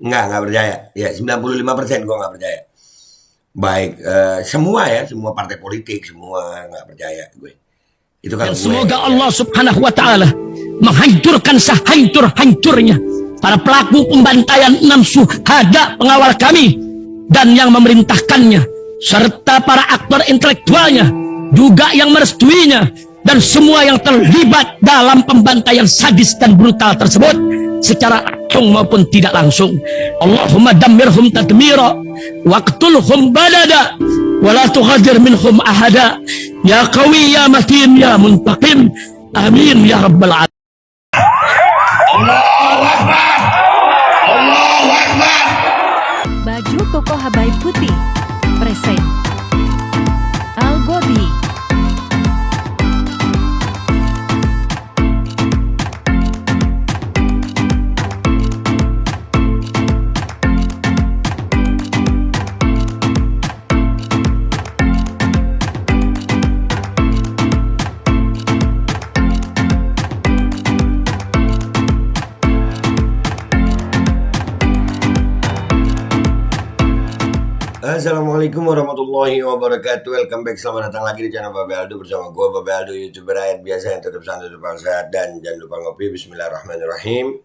Nggak percaya. Ya 95% gue nggak percaya. Baik semua ya, semua partai politik semua nggak percaya gue. Itu Dan kalau gue semoga ya. Allah Subhanahu wa taala menghancurkan sehancur-hancurnya para pelaku pembantaian 6 syuhada pengawal kami dan yang memerintahkannya, serta para aktor intelektualnya juga yang merestuinya, dan semua yang terlibat dalam pembantaian sadis dan brutal tersebut secara langsung maupun tidak langsung. Allahumma dammirhum tadmira waqtulhum badada wala tughadir minhum ahada ya qawi ya matin ya muntaqim amin ya rabbal alamin. Allahu Akbar. Allahu Akbar. Baju koko Habaib Putih present Al Godi. Assalamualaikum warahmatullahi wabarakatuh. Welcome back, selamat datang lagi di channel Babe Aldo bersama gue Babe Aldo, YouTuber rakyat biasa yang tetap santai, tetap sehat, dan jangan lupa ngopi. Bismillahirrahmanirrahim.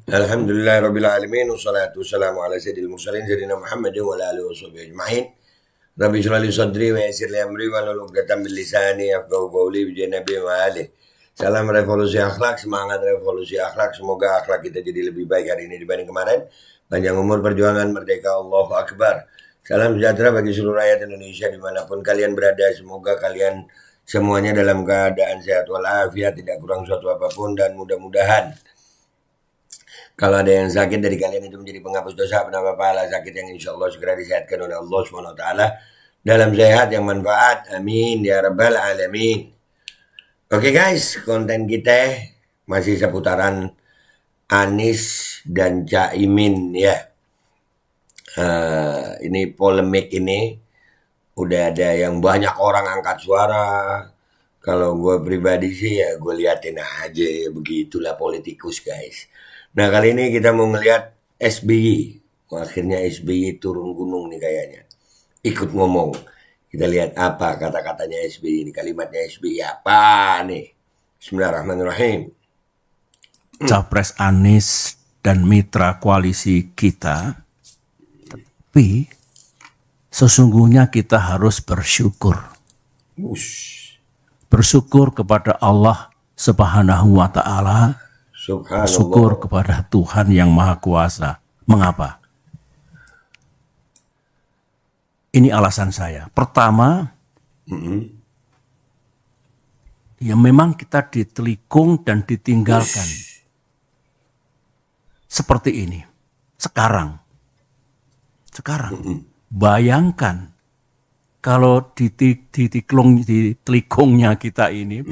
Alhamdulillahirrabbilalamin. Wassalatu wassalamu ala sayyidil mursalin Sayyidina Muhammadin wa ala alihi washabihi ajma'in. Rabbi shrah li sadri wa yassir li amri wahlul 'uqdatam min lisani yafqahu qawli bi Nabi wa alihi. Salam revolusi akhlak, semangat revolusi akhlak. Semoga akhlak kita jadi lebih baik hari ini dibanding kemarin. Panjang umur, perjuangan, merdeka, Allahu Akbar. Salam sejahtera bagi seluruh rakyat Indonesia dimanapun kalian berada. Semoga kalian semuanya dalam keadaan sehat walafiat, tidak kurang suatu apapun, dan mudah-mudahan kalau ada yang sakit dari kalian itu menjadi penghapus dosa, penambah pahala, sakit yang insya Allah segera disehatkan oleh Allah SWT dalam sehat yang manfaat. Amin ya rabbal alamin. Oke guys, konten kita masih seputaran Anies dan Caimin ya. Ini polemik ini udah ada yang banyak orang angkat suara. Kalau gue pribadi sih ya gue liatin aja, begitulah politikus guys. Nah kali ini kita mau ngeliat SBY. Akhirnya SBY turun gunung nih kayaknya, ikut ngomong. Kita lihat apa kata-katanya SBY ini, kalimatnya SBY apa nih. Bismillahirrahmanirrahim. Capres Anies dan mitra koalisi kita, tapi sesungguhnya kita harus bersyukur. Bersyukur kepada Allah Subhanahu wa ta'ala, bersyukur kepada Tuhan yang Maha Kuasa. Mengapa? Ini alasan saya. Pertama, ya memang kita ditelikung dan ditinggalkan. Seperti ini. Sekarang. Bayangkan kalau ditelikungnya kita ini,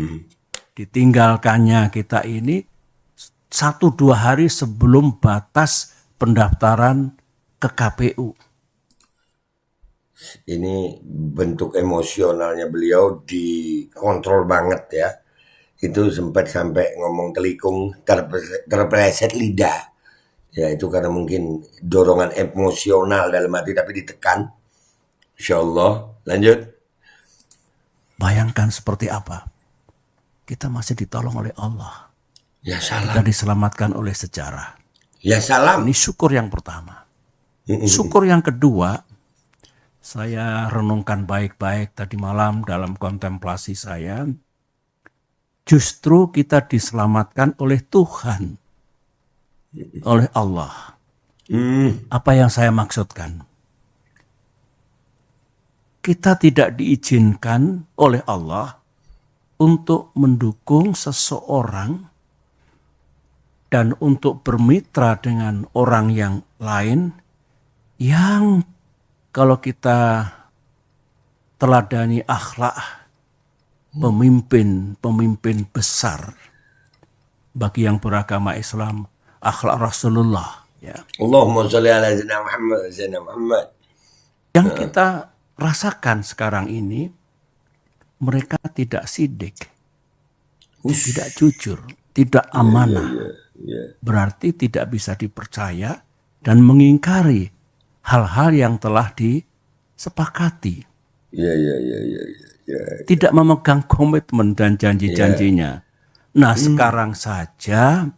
ditinggalkannya kita ini 1-2 hari sebelum batas pendaftaran ke KPU. Ini bentuk emosionalnya beliau dikontrol banget ya. Itu sempat sampai ngomong telikung, terpeleset lidah. Ya itu karena mungkin dorongan emosional dalam hati tapi ditekan. Insya Allah. Lanjut. Bayangkan seperti apa. Kita masih ditolong oleh Allah. Ya salam. Kita diselamatkan oleh sejarah. Ya salam. Ini syukur yang pertama. Syukur yang kedua, saya renungkan baik-baik tadi malam dalam kontemplasi saya. Justru kita diselamatkan oleh Tuhan, oleh Allah. Apa yang saya maksudkan? Kita tidak diizinkan oleh Allah untuk mendukung seseorang dan untuk bermitra dengan orang yang lain yang kalau kita teladani akhlak pemimpin besar bagi yang beragama Islam, akhlak Rasulullah ya. Allahumma sholli ala Sayyidina Muhammad. Yang kita rasakan sekarang ini, mereka tidak sidik, tidak jujur. tidak amanah. Berarti tidak bisa dipercaya dan mengingkari hal-hal yang telah disepakati. Tidak memegang komitmen dan janji-janjinya. Nah, sekarang saja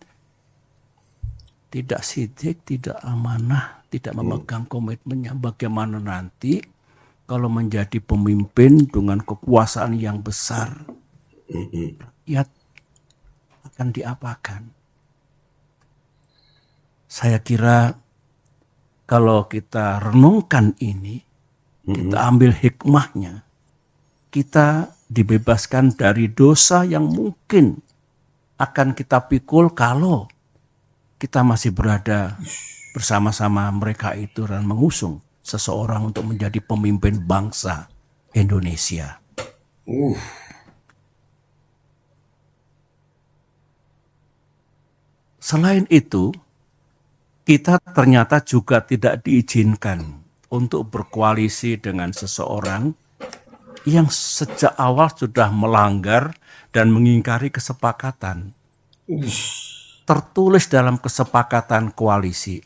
tidak sidik, tidak amanah, tidak memegang komitmennya. Bagaimana nanti kalau menjadi pemimpin dengan kekuasaan yang besar? Rakyat akan diapakan? Saya kira kalau kita renungkan ini, kita ambil hikmahnya, kita dibebaskan dari dosa yang mungkin akan kita pikul kalau kita masih berada bersama-sama mereka itu dan mengusung seseorang untuk menjadi pemimpin bangsa Indonesia. Selain itu, kita ternyata juga tidak diizinkan untuk berkoalisi dengan seseorang yang sejak awal sudah melanggar dan mengingkari kesepakatan. Tertulis dalam kesepakatan koalisi,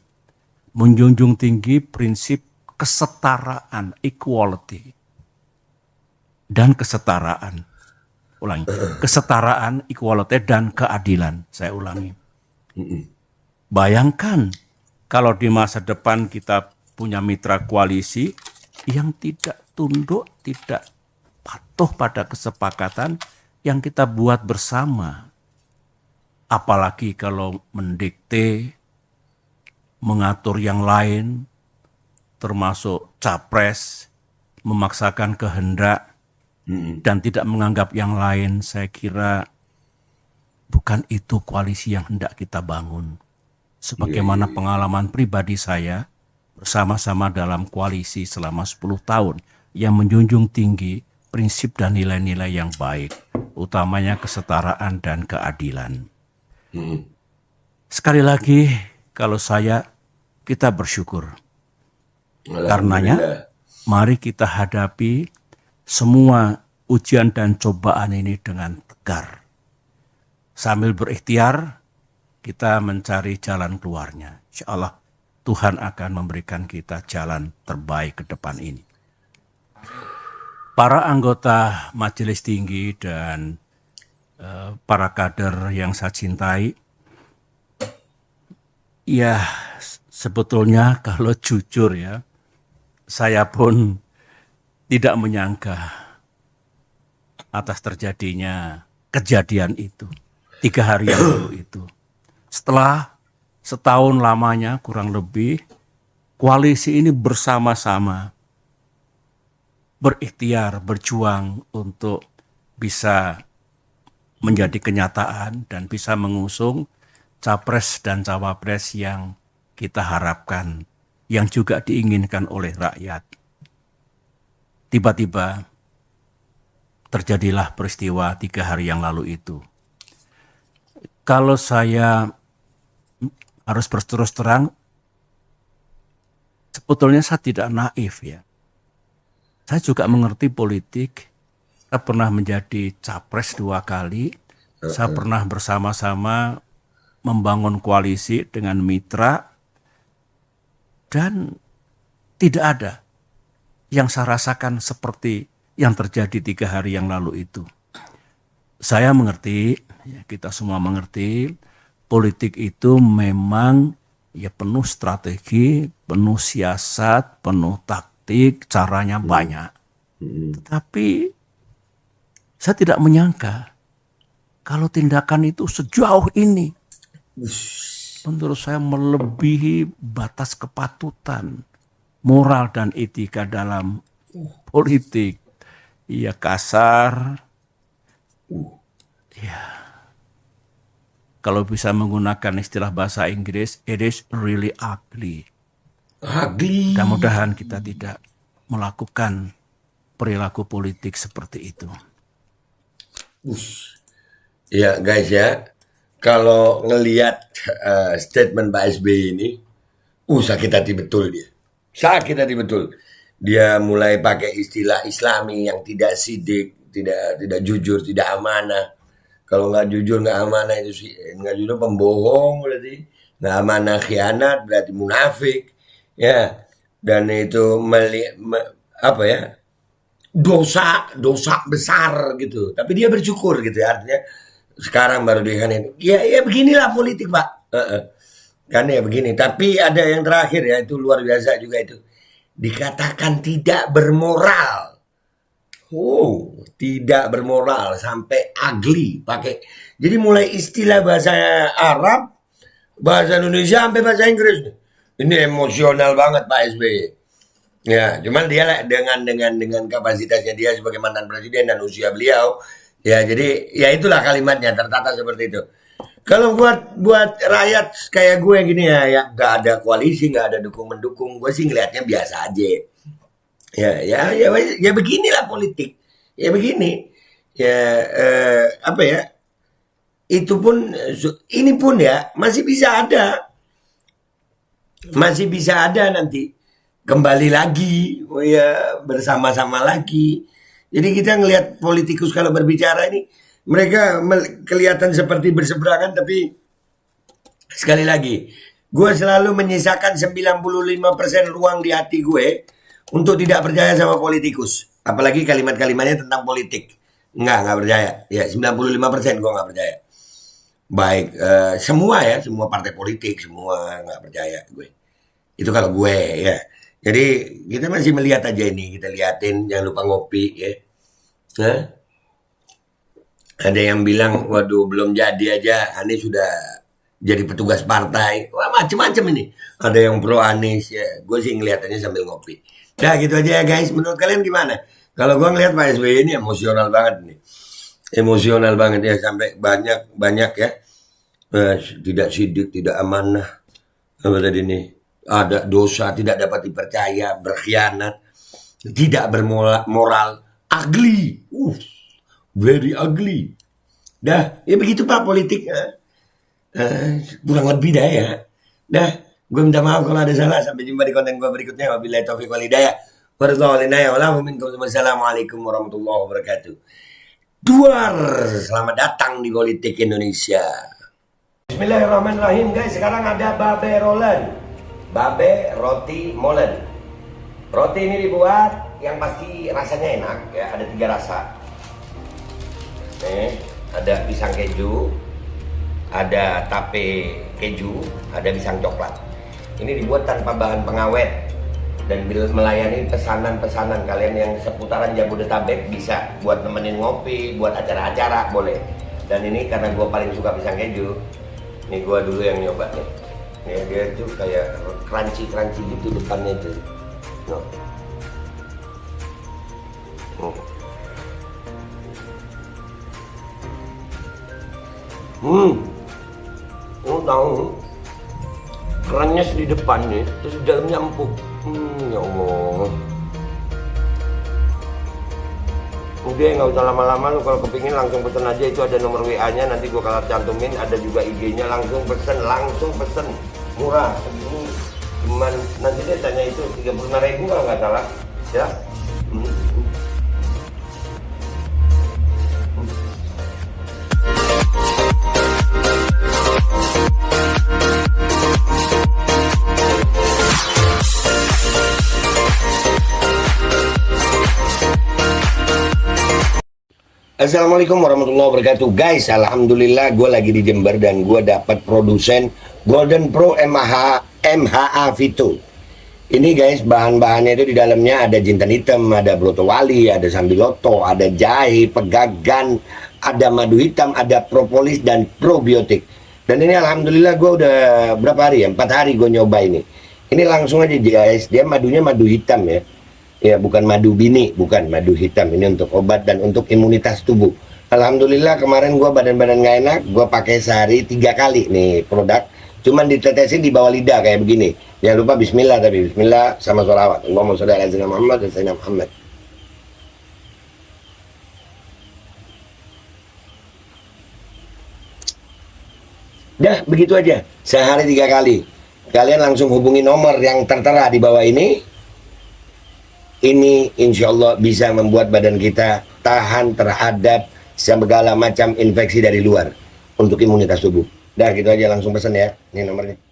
menjunjung tinggi prinsip kesetaraan, equality, dan kesetaraan. Ulangi, kesetaraan, equality, dan keadilan. Saya ulangi. Bayangkan kalau di masa depan kita punya mitra koalisi yang tidak tunduk, tidak patuh pada kesepakatan yang kita buat bersama. Apalagi kalau mendikte, mengatur yang lain, termasuk capres, memaksakan kehendak, dan tidak menganggap yang lain. Saya kira bukan itu koalisi yang hendak kita bangun. Sebagaimana pengalaman pribadi saya bersama-sama dalam koalisi selama 10 tahun yang menjunjung tinggi prinsip dan nilai-nilai yang baik, utamanya kesetaraan dan keadilan. Sekali lagi, kalau kita bersyukur. Karenanya, mari kita hadapi semua ujian dan cobaan ini dengan tegar. Sambil berikhtiar, kita mencari jalan keluarnya. Insya Allah, Tuhan akan memberikan kita jalan terbaik ke depan ini. Para anggota Majelis Tinggi dan para kader yang saya cintai, ya sebetulnya kalau jujur ya, saya pun tidak menyangka atas terjadinya kejadian itu 3 hari yang lalu itu. Setelah setahun lamanya kurang lebih, koalisi ini bersama-sama berikhtiar, berjuang untuk bisa menjadi kenyataan dan bisa mengusung capres dan cawapres yang kita harapkan, yang juga diinginkan oleh rakyat. Tiba-tiba terjadilah peristiwa 3 hari yang lalu itu. Kalau saya harus berterus terang, sebetulnya saya tidak naif ya. Saya juga mengerti politik. Saya pernah menjadi capres 2 kali. Saya pernah bersama-sama membangun koalisi dengan mitra. Dan tidak ada yang saya rasakan seperti yang terjadi 3 hari yang lalu itu. Saya mengerti, ya kita semua mengerti, politik itu memang ya penuh strategi, penuh siasat, penuh taktik, caranya banyak. Tetapi saya tidak menyangka kalau tindakan itu sejauh ini. Menurut saya melebihi batas kepatutan, moral dan etika dalam politik. Ya kasar. Ya. Kalau bisa menggunakan istilah bahasa Inggris, it is really ugly. Mudah-mudahan kita tidak melakukan perilaku politik seperti itu. Ya guys ya, kalau ngelihat statement Pak SBY ini, sakit hati betul dia. Sakit hati betul. Dia mulai pakai istilah Islami yang tidak sidik, tidak jujur, tidak amanah. Kalau nggak jujur, nggak amanah itu sih, nggak jujur pembohong berarti, nggak amanah khianat berarti munafik, ya. Dan itu apa ya, dosa besar gitu. Tapi dia bersyukur gitu ya, artinya sekarang baru dikhanin. Ya beginilah politik Pak. Kan ya begini. Tapi ada yang terakhir ya, itu luar biasa juga itu. Dikatakan tidak bermoral. Oh, tidak bermoral sampai ugly pakai. Jadi mulai istilah bahasa Arab, bahasa Indonesia sampai bahasa Inggris. Ini emosional banget Pak SBY. Ya, cuman dia dengan kapasitasnya dia sebagai mantan presiden dan usia beliau, ya jadi ya itulah kalimatnya tertata seperti itu. Kalau buat rakyat kayak gue gini ya nggak ada koalisi, nggak ada dukung mendukung, gue sih ngelihatnya biasa aja. Ya beginilah politik. Ya begini. Ya apa ya? Itu pun ini pun ya masih bisa ada. Masih bisa ada nanti kembali lagi ya bersama-sama lagi. Jadi kita ngelihat politikus kalau berbicara ini mereka kelihatan seperti berseberangan, tapi sekali lagi gue selalu menyisakan 95% ruang di hati gue untuk tidak percaya sama politikus. Apalagi kalimat-kalimatnya tentang politik. Nggak percaya. Ya 95% gue nggak percaya. Baik semua ya, semua partai politik semua nggak percaya gue. Itu kalau gue ya. Jadi kita masih melihat aja ini, kita liatin, jangan lupa ngopi ya. Hah? Ada yang bilang, waduh belum jadi aja, Anies sudah jadi petugas partai. Wah macem-macem ini. Ada yang pro Anies ya. Gue sih ngeliatannya sambil ngopi. Nah gitu aja ya guys. Menurut kalian gimana? Kalau gue ngeliat Pak SBY ini emosional banget nih. Emosional banget ya, sampai banyak ya. Tidak sidik, tidak amanah. Apa tadi nih? Ada dosa, tidak dapat dipercaya, berkhianat, tidak bermoral, ugly. Very ugly. Dah, ya begitu Pak politik. Kurang lebih dah ya. Dah, gue minta maaf kalau ada salah. Sampai jumpa di konten gue berikutnya. Wabillahi taufiq wal hidayah. Wassalamualaikum warahmatullahi wabarakatuh. Duar, selamat datang di Politik Indonesia. Bismillahirrahmanirrahim guys. Sekarang ada babe rolen, babe roti molen. Roti ini dibuat yang pasti rasanya enak ya. Ada 3 rasa. Nih, ada pisang keju, ada tape keju, ada pisang coklat. Ini dibuat tanpa bahan pengawet dan melayani pesanan-pesanan kalian yang seputaran Jabodetabek, bisa buat nemenin ngopi, buat acara-acara boleh. Dan ini karena gue paling suka pisang keju, nih gue dulu yang nyoba nih. Nih dia tuh kayak crunchy gitu depannya tuh. Tahu kerannya di depan nih, terus di dalamnya empuk. Ya Allah. Udah nggak usah lama-lama, lu kalau kepingin langsung pesen aja, itu ada nomor WA-nya, nanti gua kalau cantumin, ada juga IG-nya, langsung pesen, murah segini. Cuman nanti dia tanya itu 35.000 kalau nggak salah, ya. Assalamualaikum warahmatullahi wabarakatuh guys. Alhamdulillah gue lagi di Jember dan gue dapat produsen Golden Pro MHA Vito. Ini guys, bahan-bahannya itu di dalamnya ada jintan hitam, ada broto wali, ada sambiloto, ada jahe, pegagan, ada madu hitam, ada propolis dan probiotik. Dan ini alhamdulillah gue udah berapa hari ya, 4 hari gue nyoba ini. Ini langsung aja guys, dia madunya madu hitam ya. Ya bukan madu bini, bukan madu hitam. Ini untuk obat dan untuk imunitas tubuh. Alhamdulillah kemarin gue badan-badan gak enak, gue pakai sehari 3 kali nih produk. Cuman ditetesin di bawah lidah kayak begini. Jangan lupa bismillah, tapi bismillah sama sholawat. Allahumma sholli ala sayyidina Muhammad dan sayyidina Muhammad. Dah begitu aja, sehari 3 kali. Kalian langsung hubungi nomor yang tertera di bawah ini. Ini insya Allah bisa membuat badan kita tahan terhadap segala macam infeksi dari luar untuk imunitas tubuh. Dah gitu aja, langsung pesan ya. Ini nomornya.